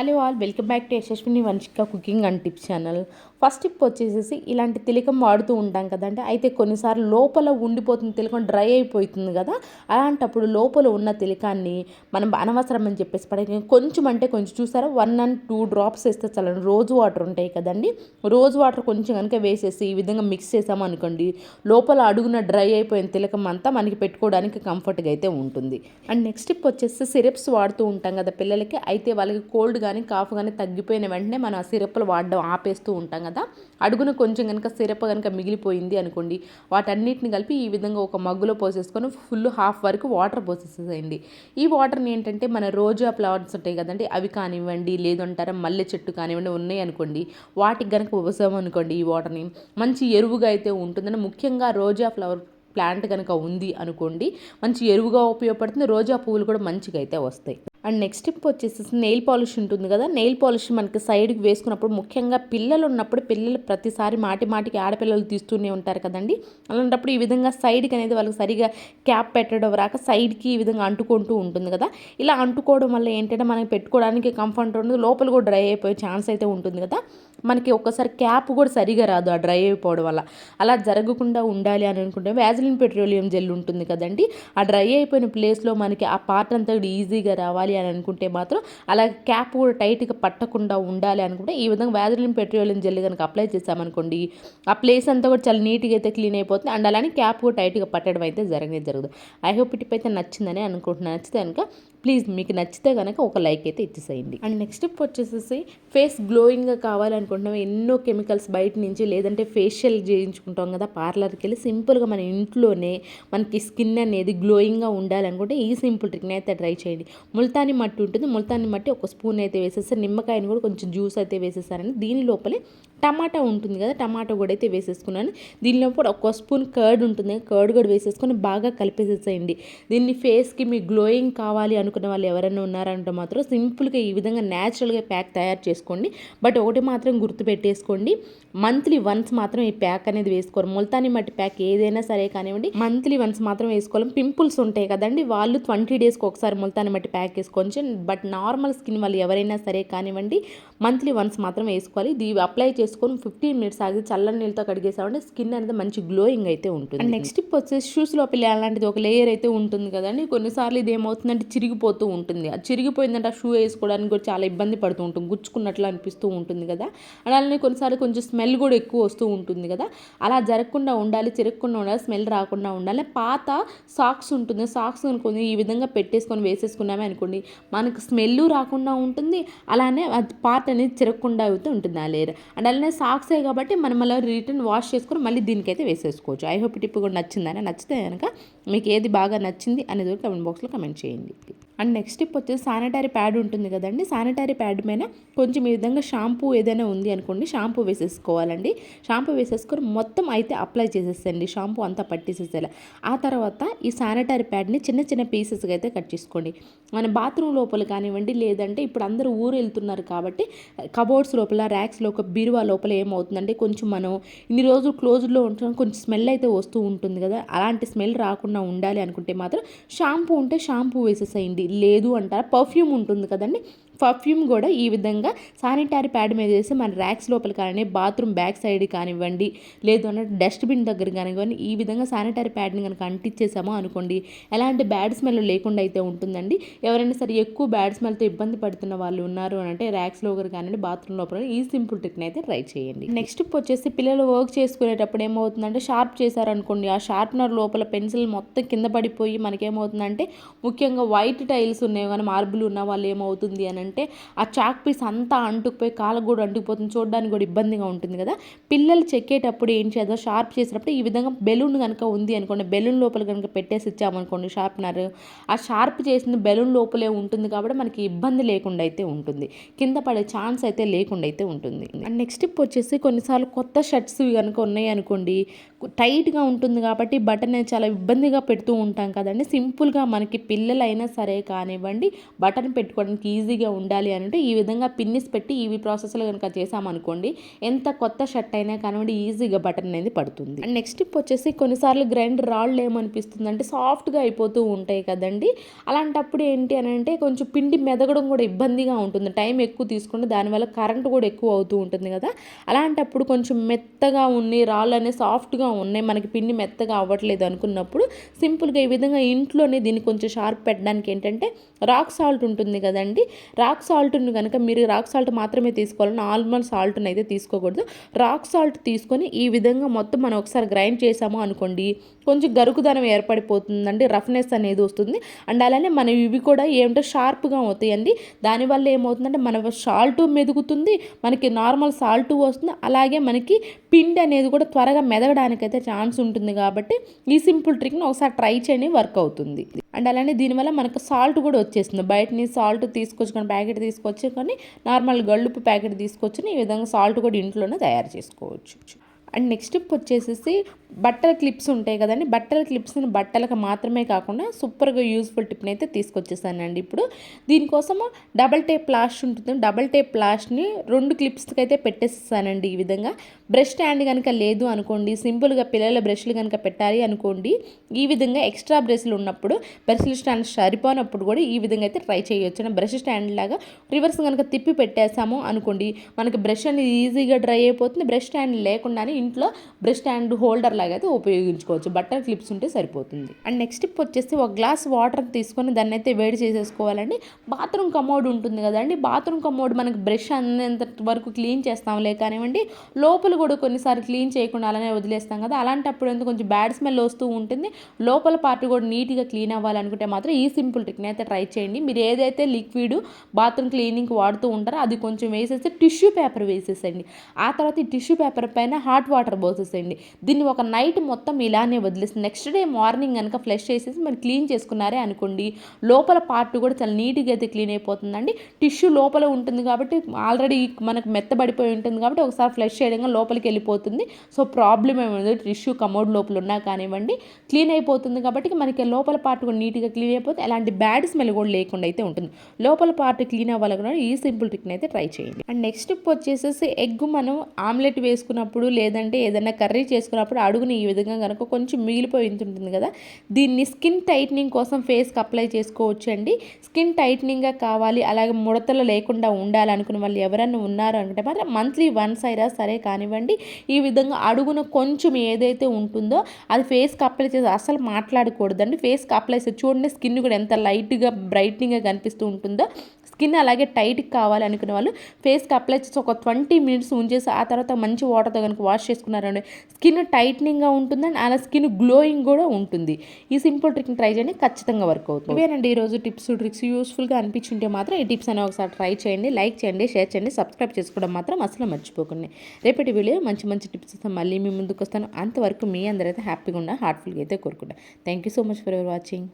Hello all, welcome back to Yashaswini Vamshika cooking and tips channel. First tip వచ్చేసేసి ఇలాంటి తిలకం వాడుతూ ఉంటాం కదంటే, అయితే కొన్నిసార్లు లోపల ఉండిపోతుంది, తిలకం డ్రై అయిపోతుంది కదా. అలాంటప్పుడు లోపల ఉన్న తిలకాన్ని మనం అనవసరం అని చెప్పేసి కొంచెం అంటే కొంచెం చూసారా, 1 and 2 డ్రాప్స్ వేస్తే చాలండి. రోజు వాటర్ ఉంటాయి కదండి, రోజు వాటర్ కొంచెం కనుక వేసేసి ఈ విధంగా మిక్స్ చేసామనుకోండి, లోపల అడుగున డ్రై అయిపోయిన తిలకం అంతా మనకి పెట్టుకోవడానికి కంఫర్ట్గా అయితే ఉంటుంది. అండ్ నెక్స్ట్ టిప్ వచ్చేసి సిరప్స్ వాడుతూ ఉంటాం కదా పిల్లలకి. అయితే వాళ్ళకి కోల్డ్ కానీ కాఫ్ కానీ తగ్గిపోయిన వెంటనే మనం ఆ సిరప్లు వాడడం ఆపేస్తూ ఉంటాం కదా. అడుగున కొంచెం కనుక సిరప్ కనుక మిగిలిపోయింది అనుకోండి, వాటన్నిటిని కలిపి ఈ విధంగా ఒక మగ్గులో పోసేసుకొని ఫుల్ హాఫ్ వరకు వాటర్ పోసేసేయండి. ఈ వాటర్ని ఏంటంటే మన రోజా ఫ్లవర్స్ ఉంటాయి కదండి, అవి కానివ్వండి, లేదంటారా మల్లె చెట్టు కానివ్వండి ఉన్నాయి అనుకోండి, వాటికి కనుక పోసామనుకోండి ఈ వాటర్ని మంచి ఎరువుగా అయితే ఉంటుందని. ముఖ్యంగా రోజా ఫ్లవర్ ప్లాంట్ కనుక ఉంది అనుకోండి, మంచి ఎరువుగా ఉపయోగపడుతుంది. రోజా పువ్వులు కూడా మంచిగా అయితే వస్తాయి. అండ్ నెక్స్ట్ టిప్ వచ్చేసి నెయిల్ పాలిష్ ఉంటుంది కదా, నెయిల్ పాలిష్ మనకి సైడ్కి వేసుకున్నప్పుడు, ముఖ్యంగా పిల్లలు ఉన్నప్పుడు, పిల్లలు ప్రతిసారి మాటికి ఆడపిల్లలు తీస్తూనే ఉంటారు కదండి. అలాంటప్పుడు ఈ విధంగా సైడ్కి అనేది వాళ్ళకి సరిగా క్యాప్ పెట్టడం రాక సైడ్కి ఈ విధంగా అంటుకుంటూ ఉంటుంది కదా. ఇలా అంటుకోవడం వల్ల ఏంటంటే మనకి పెట్టుకోవడానికి కంఫర్ట్ ఉండదు, లోపల కూడా డ్రై అయిపోయే ఛాన్స్ అయితే ఉంటుంది కదా. మనకి ఒక్కసారి క్యాప్ కూడా సరిగా రాదు ఆ డ్రై అయిపోవడం వల్ల. అలా జరగకుండా ఉండాలి అని అనుకుంటే వ్యాజిలిన్ పెట్రోలియం జెల్ ఉంటుంది కదండి, ఆ డ్రై అయిపోయిన ప్లేస్లో మనకి ఆ పార్ట్ అంతా ఈజీగా రావాలి అని అనుకుంటే మాత్రం, అలా క్యాప్ కూడా టైట్గా పట్టకుండా ఉండాలి అనుకుంటే ఈ విధంగా వ్యాజిలిన్ పెట్రోలియం జెల్ కనుక అప్లై చేసామనుకోండి, ఆ ప్లేస్ అంతా కూడా చాలా నీట్గా అయితే క్లీన్ అయిపోతుంది. అండ్ అలానే క్యాప్ కూడా టైట్గా పట్టడం అయితే జరగదు. ఐ హోప్ టిప్ అయితే నచ్చిందని అనుకుంటున్నాను. నచ్చితే కనుక ప్లీజ్ మీకు నచ్చితే కనుక ఒక లైక్ అయితే ఇచ్చేసేయండి. అండ్ నెక్స్ట్ టిప్ వచ్చేసేసి ఫేస్ గ్లోయింగ్గా కావాలనుకుంటున్నాం, ఎన్నో కెమికల్స్ బయట నుంచి, లేదంటే ఫేషియల్ చేయించుకుంటాం కదా పార్లర్కి వెళ్ళి, సింపుల్గా మన ఇంట్లోనే మనకి స్కిన్ అనేది గ్లోయింగ్గా ఉండాలనుకుంటే ఈ సింపుల్ ట్రిక్ని అయితే ట్రై చేయండి. ముల్తాని మట్టి ఉంటుంది, ముల్తాని మట్టి ఒక స్పూన్ అయితే వేసేస్తారు, నిమ్మకాయని కూడా కొంచెం జ్యూస్ అయితే వేసేస్తారని. దీని లోపలే టమాటా ఉంటుంది కదా, టమాటా కూడా అయితే వేసేసుకున్నాను. దీనిలో కూడా ఒక స్పూన్ కర్డ్ ఉంటుంది, కర్డ్ కూడా వేసేసుకొని బాగా కలిపేసేసేయండి. దీన్ని ఫేస్కి మీ గ్లోయింగ్ కావాలి అనుకున్న వాళ్ళు ఎవరైనా ఉన్నారంటే మాత్రం సింపుల్గా ఈ విధంగా న్యాచురల్గా ప్యాక్ తయారు చేసుకోండి. బట్ ఒకటి మాత్రం గుర్తుపెట్టేసుకోండి, మంత్లీ వన్స్ మాత్రం ఈ ప్యాక్ అనేది వేసుకోవాలి. ముల్తాని మట్టి ప్యాక్ ఏదైనా సరే కానివ్వండి, మంత్లీ వన్స్ మాత్రం వేసుకోవాలి. పింపుల్స్ ఉంటాయి కదండి, వాళ్ళు 20 డేస్కి ఒకసారి ముల్తాని మట్టి ప్యాక్ వేసుకోవచ్చు. బట్ నార్మల్ స్కిన్ వాళ్ళు ఎవరైనా సరే కానివ్వండి, మంత్లీ వన్స్ మాత్రం వేసుకోవాలి. ఇది అప్లై చేసుకొని 15 మినిట్స్ ఆగి చల్లని నీళ్ళతో కడిగేసామంటే స్కిన్ అనేది మంచి గ్లోయింగ్ అయితే ఉంటుంది. అండ్ నెక్స్ట్ టిప్ వచ్చేసి షూస్ లోపల అలాంటిది ఒక లేయర్ అయితే ఉంటుంది కదండి. కొన్నిసార్లు ఇది ఏమవుతుందంటే చిరిగిపోతూ ఉంటుంది. అది చిరిగిపోయిందంటే ఆ షూ వేసుకోవడానికి కూడా చాలా ఇబ్బంది పడుతూ ఉంటుంది, గుచ్చుకున్నట్లు అనిపిస్తూ ఉంటుంది కదా. అలానే కొన్నిసార్లు కొంచెం స్మెల్ కూడా ఎక్కువ వస్తూ ఉంటుంది కదా. అలా జరగకుండా ఉండాలి, చిరగకుండా ఉండాలి, స్మెల్ రాకుండా ఉండాలి. పాత సాక్స్ ఉంటుంది, సాక్స్ అనుకుని ఈ విధంగా పెట్టేసుకొని వేసేసుకున్నామే అనుకోండి, మనకు స్మెల్ రాకుండా ఉంటుంది. అలానే పార్ట్ అనేది చిరగకుండా అయితే ఉంటుంది ఆ లేయర్. అండ్ అలానే సాక్సే కాబట్టి మనం అలా రిటర్న్ వాష్ చేసుకొని మళ్ళీ దీనికైతే వేసేసుకోవచ్చు. ఐ హోప్ టిప్ కూడా నచ్చిందని. నచ్చితే కనుక మీకు ఏది బాగా నచ్చింది అనేది కమెంట్ బాక్స్లో కమెంట్ చేయండి. అండ్ నెక్స్ట్ టిప్ వచ్చేసి శానిటరీ ప్యాడ్ ఉంటుంది కదండి, శానిటరీ ప్యాడ్ మీద కొంచెం ఈ విధంగా షాంపూ ఏదైనా ఉంది అనుకోండి, షాంపూ వేసేసుకోవాలండి. షాంపూ వేసేసుకొని మొత్తం అయితే అప్లై చేసేసండి, షాంపూ అంతా పట్టేసేసేలా. ఆ తర్వాత ఈ శానిటరీ ప్యాడ్ని చిన్న చిన్న పీసెస్గా అయితే కట్ చేసుకోండి. మన బాత్రూమ్ లోపల కానివ్వండి, లేదంటే ఇప్పుడు అందరూ ఊరు వెళ్తున్నారు కాబట్టి కబోర్డ్స్ లోపల, ర్యాక్స్లో, ఒక బీరువా లోపల ఏమవుతుందంటే కొంచెం మనం ఇన్ని రోజులు క్లోజ్లో ఉంటాం, కొంచెం స్మెల్ అయితే వస్తూ ఉంటుంది కదా. అలాంటి స్మెల్ రాకుండా ఉండాలి అనుకుంటే మాత్రం షాంపూ ఉంటే షాంపూ వేసేసేయండి. లేదు అంటారా పర్ఫ్యూమ్ ఉంటుంది కదండి, పర్ఫ్యూమ్ కూడా ఈ విధంగా శానిటరీ ప్యాడ్ మీద వేసి మన ర్యాక్స్ లోపల కానీ, బాత్రూమ్ బ్యాక్ సైడ్ కానివ్వండి, లేదు అంటే డస్ట్బిన్ దగ్గర కానివ్వండి, ఈ విధంగా శానిటరీ ప్యాడ్ని కనుక అంటించేసామో అనుకోండి, ఎలాంటి బ్యాడ్ స్మెల్ లేకుండా అయితే ఉంటుందండి. ఎవరైనా సరే ఎక్కువ బ్యాడ్ స్మెల్తో ఇబ్బంది పడుతున్న వాళ్ళు ఉన్నారు అని అంటే ర్యాక్స్ లోపల కానివ్వండి, బాత్రూమ్ లోపల ఈ సింపుల్ ట్రిక్ని అయితే ట్రై చేయండి. నెక్స్ట్ వచ్చేసి పిల్లలు వర్క్ చేసుకునేటప్పుడు ఏమవుతుందంటే, షార్ప్ చేశారనుకోండి, ఆ షార్ప్నర్ లోపల పెన్సిల్ మొత్తం కింద పడిపోయి మనకేమవుతుందంటే, ముఖ్యంగా వైట్ టైల్స్ ఉన్నాయి కానీ మార్బుల్ ఉన్న వాళ్ళు ఏమవుతుంది అని అంటే, ఆ చాక్ పీస్ అంతా అంటుకుపోయి కాళ్ళకు కూడా అంటుకుపోతుంది, చూడడానికి కూడా ఇబ్బందిగా ఉంటుంది కదా. పిల్లలు చెక్కేటప్పుడు ఏం చేద్దాం, షార్ప్ చేసినప్పుడు ఈ విధంగా బెలూన్ కనుక ఉంది అనుకోండి, బెలూన్ లోపల కనుక పెట్టేసి ఇచ్చామనుకోండి షార్ప్నర్, ఆ షార్ప్ చేసిన బెలూన్ లోపలే ఉంటుంది కాబట్టి మనకి ఇబ్బంది లేకుండా అయితే ఉంటుంది, కింద పడే ఛాన్స్ అయితే లేకుండా అయితే ఉంటుంది. అండ్ నెక్స్ట్ టిప్ వచ్చేసి కొన్నిసార్లు కొత్త షర్ట్స్ కనుక ఉన్నాయి అనుకోండి, టైట్గా ఉంటుంది కాబట్టి బటన్ అనేది చాలా ఇబ్బందిగా పెడుతూ ఉంటాం కదండి. సింపుల్గా మనకి పిల్లలైనా సరే కానివ్వండి, బటన్ పెట్టుకోవడానికి ఈజీగా ఉండాలి అంటే ఈ విధంగా పిన్నిస్ పెట్టి ఇవి ప్రాసెస్లో కనుక చేసామనుకోండి, ఎంత కొత్త షర్ట్ అయినా కానివ్వండి ఈజీగా బటన్ అనేది పడుతుంది. అండ్ నెక్స్ట్ టిప్ వచ్చేసి కొన్నిసార్లు గ్రైండర్ రాళ్ళు ఏమనిపిస్తుంది అంటే సాఫ్ట్గా అయిపోతూ ఉంటాయి కదండి. అలాంటప్పుడు ఏంటి అని అంటే కొంచెం పిండి మెదగడం కూడా ఇబ్బందిగా ఉంటుంది, టైం ఎక్కువ తీసుకుంటే దానివల్ల కరెంట్ కూడా ఎక్కువ అవుతూ ఉంటుంది కదా. అలాంటప్పుడు కొంచెం మెత్తగా ఉన్నాయి రాళ్ళు అనేవి సాఫ్ట్గా ఉన్నాయి, మనకి పిండి మెత్తగా అవ్వట్లేదు అనుకున్నప్పుడు సింపుల్గా ఈ విధంగా ఇంట్లోనే దీన్ని కొంచెం షార్ప్ పెట్టడానికి ఏంటంటే రాక్ సాల్ట్ ఉంటుంది కదండి. రాక్ సాల్ట్ని కనుక మీరు రాక్ సాల్ట్ మాత్రమే తీసుకోవాలి, నార్మల్ సాల్ట్ని అయితే తీసుకోకూడదు. రాక్ సాల్ట్ తీసుకొని ఈ విధంగా మొత్తం మనం ఒకసారి గ్రైండ్ చేసాము అనుకోండి, కొంచెం గరుకుదనం ఏర్పడిపోతుందండి, రఫ్నెస్ అనేది వస్తుంది. అండ్ అలానే మన ఇవి కూడా ఏమిటో షార్ప్గా అవుతాయండి. దానివల్ల ఏమవుతుందంటే మన సాల్ట్ మెదుగుతుంది, మనకి నార్మల్ సాల్ట్ వస్తుంది, అలాగే మనకి పిండి అనేది కూడా త్వరగా మెదగడానికైతే ఛాన్స్ ఉంటుంది. కాబట్టి ఈ సింపుల్ ట్రిక్ని ఒకసారి ట్రై చేయండి, వర్క్ అవుతుంది. అండ్ అలానే దీనివల్ల మనకు సాల్ట్ కూడా వచ్చేస్తుంది. బయటని సాల్ట్ తీసుకొచ్చుకొని ప్యాకెట్ తీసుకొచ్చుకొని నార్మల్ గళ్ళుపు ప్యాకెట్ తీసుకొచ్చుని ఈ విధంగా సాల్ట్ కూడా ఇంట్లోనే తయారు చేసుకోవచ్చు. అండ్ నెక్స్ట్ టిప్ వచ్చేసేసి బట్టల క్లిప్స్ ఉంటాయి కదండి, బట్టల క్లిప్స్ని బట్టలకు మాత్రమే కాకుండా సూపర్గా యూస్ఫుల్ టిప్ని అయితే తీసుకొచ్చేసానండి. ఇప్పుడు దీనికోసము డబల్ టేప్ ప్లాస్ట్ ఉంటుంది, డబల్ టేప్ ప్లాస్ట్ని 2 క్లిప్స్కి అయితే పెట్టేస్తానండి. ఈ విధంగా బ్రష్ స్టాండ్ కనుక లేదు అనుకోండి, సింపుల్గా పిల్లల బ్రష్లు కనుక పెట్టాలి అనుకోండి, ఈ విధంగా ఎక్స్ట్రా బ్రష్లు ఉన్నప్పుడు బ్రష్లు స్టాండ్ సరిపోనప్పుడు కూడా ఈ విధంగా అయితే ట్రై చేయొచ్చు. బ్రష్ స్టాండ్ లాగా రివర్స్ కనుక తిప్పి పెట్టేసాము అనుకోండి, మనకి బ్రష్ అనేది ఈజీగా డ్రై అయిపోతుంది. బ్రష్ స్టాండ్ లేకుండానే ఇంట్లో బ్రష్ స్టాండ్ హోల్డర్ లాగా అయితే ఉపయోగించుకోవచ్చు, బట్టర్ క్లిప్స్ ఉంటే సరిపోతుంది. అండ్ నెక్స్ట్ టిప్ వచ్చేసి ఒక గ్లాస్ వాటర్ తీసుకొని దాన్ని అయితే వేడి చేసేసుకోవాలండి. బాత్రూమ్ కమోడ్ ఉంటుంది కదండి, బాత్రూమ్ కమోడ్ మనకి బ్రష్ అనేంత వరకు క్లీన్ చేస్తాంలే కానివ్వండి, లోపల కూడా కొన్నిసార్లు క్లీన్ చేయకుండా అలానే వదిలేస్తాం కదా, అలాంటప్పుడు ఎందుకు కొంచెం బ్యాడ్ స్మెల్ వస్తూ ఉంటుంది. లోపల పార్ట్ కూడా నీట్గా క్లీన్ అవ్వాలనుకుంటే మాత్రం ఈ సింపుల్ ట్రిక్ని అయితే ట్రై చేయండి. మీరు ఏదైతే లిక్విడ్ బాత్రూమ్ క్లీనింగ్కి వాడుతూ ఉంటారో అది కొంచెం వేసేసి టిష్యూ పేపర్ వేసేసండి. ఆ తర్వాత ఈ టిష్యూ పేపర్ పైన హాట్ వాటర్ పోసేసేయండి. దీన్ని ఒక నైట్ మొత్తం ఇలానే వదిలేసి నెక్స్ట్ డే మార్నింగ్ కనుక ఫ్లష్ చేసేసి మీరు క్లీన్ చేసుకున్నారే అనుకోండి, లోపల పార్ట్ కూడా చాలా నీట్గా అయితే క్లీన్ అయిపోతుందండి. టిష్యూ లోపల ఉంటుంది కాబట్టి ఆల్రెడీ మనకు మెత్తబడిపోయి ఉంటుంది కాబట్టి ఒకసారి ఫ్లష్ చేయడంగా లోపలికి వెళ్ళిపోతుంది. సో ప్రాబ్లం ఏమైంది, టిష్యూ కమోడ్ లోపల ఉన్నా కానివ్వండి క్లీన్ అయిపోతుంది కాబట్టి మనకి లోపల పార్ట్ కూడా నీట్గా క్లీన్ అయిపోతుంది, ఎలాంటి బ్యాడ్ స్మెల్ కూడా లేకుండా అయితే ఉంటుంది. లోపల పార్ట్ క్లీన్ అవ్వాలనుకున్న ఈ సింపుల్ ట్రిక్ని అయితే ట్రై చేయండి. అండ్ నెక్స్ట్ టిప్ వచ్చేసేసి ఎగ్ మనం ఆమ్లెట్ వేసుకున్నప్పుడు లేదంటే ఏదైనా కర్రీ చేసుకున్నప్పుడు అడుగుని ఈ విధంగా కనుక కొంచెం మిగిలిపోయి ఉంటుంది కదా, దీన్ని స్కిన్ టైట్నింగ్ కోసం ఫేస్కి అప్లై చేసుకోవచ్చు అండి. స్కిన్ టైట్నింగ్గా కావాలి, అలాగే ముడతలు లేకుండా ఉండాలనుకున్న వాళ్ళు ఎవరైనా ఉన్నారు అంటే మాత్రం మంత్లీ వన్స్ అయినా సరే కానివ్వండి, ఈ విధంగా అడుగున కొంచెం ఏదైతే ఉంటుందో అది ఫేస్కి అప్లై చేసి అసలు మాట్లాడకూడదండి. ఫేస్కి అప్లై చేసి చూడండి, స్కిన్ కూడా ఎంత లైట్గా బ్రైట్నింగ్గా కనిపిస్తూ ఉంటుందో. స్కిన్ అలాగే టైట్గా కావాలి అనుకునే వాళ్ళు ఫేస్కి అప్లై చేసి ఒక 20 minutes ఉంచేసి ఆ తర్వాత మంచి వాటర్తో కనుక వాష్ చేసుకున్నారండి, స్కిన్ టైట్నింగ్గా ఉంటుందండి, అలా స్కిన్ గ్లోయింగ్ కూడా ఉంటుంది. ఈ సింపుల్ ట్రిక్ని ట్రై చేయండి, ఖచ్చితంగా వర్క్ అవుతుంది. ఇవేనండి ఈరోజు టిప్స్ ట్రిక్స్. యూస్ఫుల్గా అనిపించుంటే మాత్రం ఈ టిప్స్ అనేవి ఒకసారి ట్రై చేయండి, లైక్ చేయండి, షేర్ చేయండి, సబ్స్క్రైబ్ చేసుకోవడం మాత్రం అసలు మర్చిపోకండి. రేపటి వీడియో మంచి మంచి టిప్స్ మళ్ళీ మీ ముందుకు వస్తాను. అంతవరకు మీ అందరైతే హ్యాపీగా ఉండాలి, హార్ట్ఫుల్గా అయితే కోరుకుంటాను. Thank you so much for your watching.